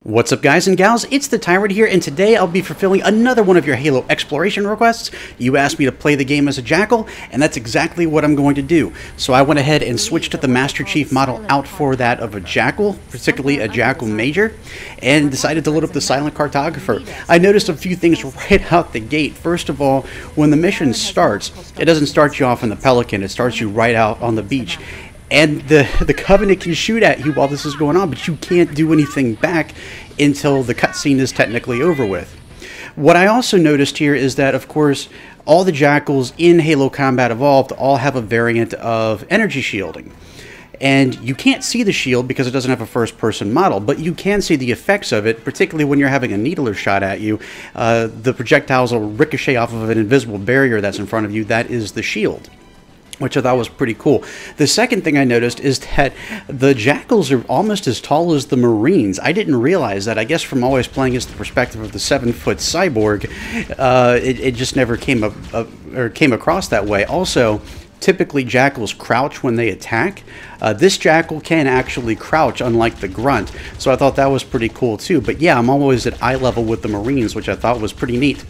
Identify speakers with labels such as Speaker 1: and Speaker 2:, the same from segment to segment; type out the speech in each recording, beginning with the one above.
Speaker 1: What's up, guys and gals? It's the Tyrant here, and today I'll be fulfilling another one of your Halo exploration requests. You asked me to play the game as a Jackal, and that's exactly what I'm going to do. So I went ahead and switched the Master Chief model out for that of a Jackal, particularly a Jackal Major, and decided to load up the Silent Cartographer. I noticed a few things right out the gate. First of all, when the mission starts, it doesn't start you off in the Pelican, it starts you right out on the beach. And the Covenant can shoot at you while this is going on, but you can't do anything back until the cutscene is technically over with. What I also noticed here is that, of course, all the Jackals in Halo Combat Evolved all have a variant of energy shielding. And you can't see the shield because it doesn't have a first-person model, but you can see the effects of it, particularly when you're having a needler shot at you. The projectiles will ricochet off of an invisible barrier that's in front of you. That is the shield, which I thought was pretty cool. The second thing I noticed is that the Jackals are almost as tall as the Marines. I didn't realize that. I guess from always playing as the perspective of the 7-foot cyborg, it just never came across that way. Also, typically Jackals crouch when they attack. This Jackal can actually crouch, unlike the Grunt, so I thought that was pretty cool too. But yeah, I'm always at eye level with the Marines, which I thought was pretty neat.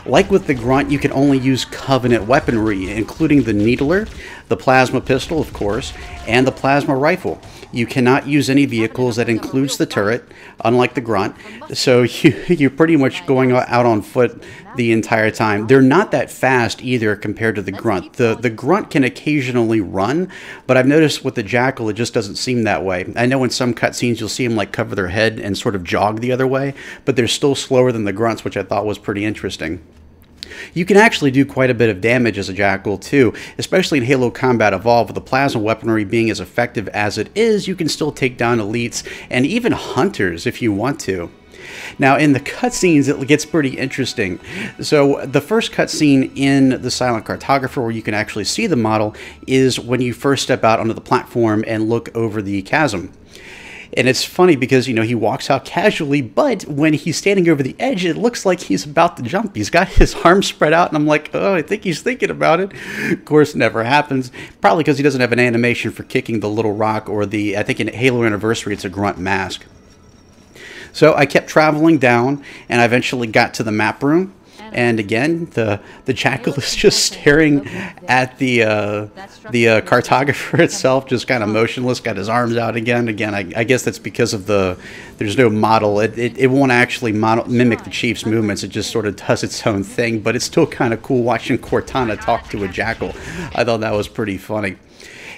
Speaker 1: Like with the Grunt, you can only use Covenant weaponry, including the Needler, the Plasma Pistol, of course, and the Plasma Rifle. You cannot use any vehicles that includes the turret, unlike the Grunt, so you're pretty much going out on foot the entire time. They're not that fast either compared to the Grunt. The Grunt can occasionally run, but I've noticed with the Jackal it just doesn't seem that way. I know in some cutscenes you'll see them like cover their head and sort of jog the other way, but they're still slower than the Grunts, which I thought was pretty interesting. You can actually do quite a bit of damage as a Jackal too, especially in Halo Combat Evolved. With the plasma weaponry being as effective as it is, you can still take down elites and even hunters if you want to. Now, in the cutscenes, it gets pretty interesting. So, the first cutscene in the Silent Cartographer, where you can actually see the model, is when you first step out onto the platform and look over the chasm. And it's funny because, you know, he walks out casually, but when he's standing over the edge, it looks like he's about to jump. He's got his arms spread out, and I'm like, oh, I think he's thinking about it. Of course, it never happens. Probably because he doesn't have an animation for kicking the little rock, or the, I think in Halo Anniversary, it's a Grunt mask. So I kept traveling down, and I eventually got to the map room. And again, the Jackal is just staring at the cartographer itself, just kind of motionless, got his arms out again. I guess that's because of there's no model. It won't actually mimic the Chief's movements. It just sort of does its own thing. But it's still kind of cool watching Cortana talk to a Jackal. I thought that was pretty funny.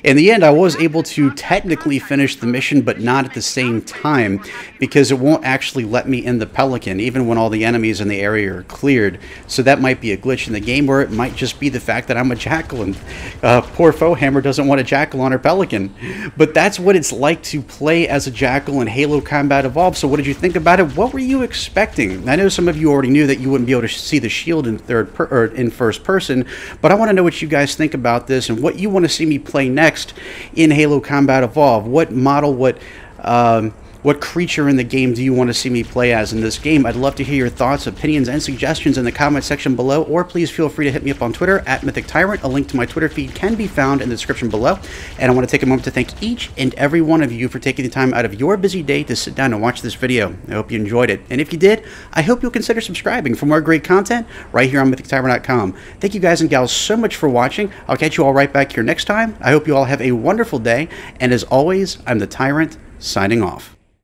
Speaker 1: In the end, I was able to technically finish the mission, but not at the same time, because it won't actually let me in the Pelican, even when all the enemies in the area are cleared. So that might be a glitch in the game, or it might just be the fact that I'm a Jackal, and poor Foehammer doesn't want a Jackal on her Pelican. But that's what it's like to play as a Jackal in Halo Combat Evolved. So what did you think about it? What were you expecting? I know some of you already knew that you wouldn't be able to see the shield in first person, but I want to know what you guys think about this, and what you want to see me play next in Halo Combat Evolved. What model, what creature in the game do you want to see me play as in this game? I'd love to hear your thoughts, opinions, and suggestions in the comment section below, or please feel free to hit me up on Twitter at MythicTyrant. A link to my Twitter feed can be found in the description below. And I want to take a moment to thank each and every one of you for taking the time out of your busy day to sit down and watch this video. I hope you enjoyed it. And if you did, I hope you'll consider subscribing for more great content right here on MythicTyrant.com. Thank you guys and gals so much for watching. I'll catch you all right back here next time. I hope you all have a wonderful day. And as always, I'm the Tyrant, signing off.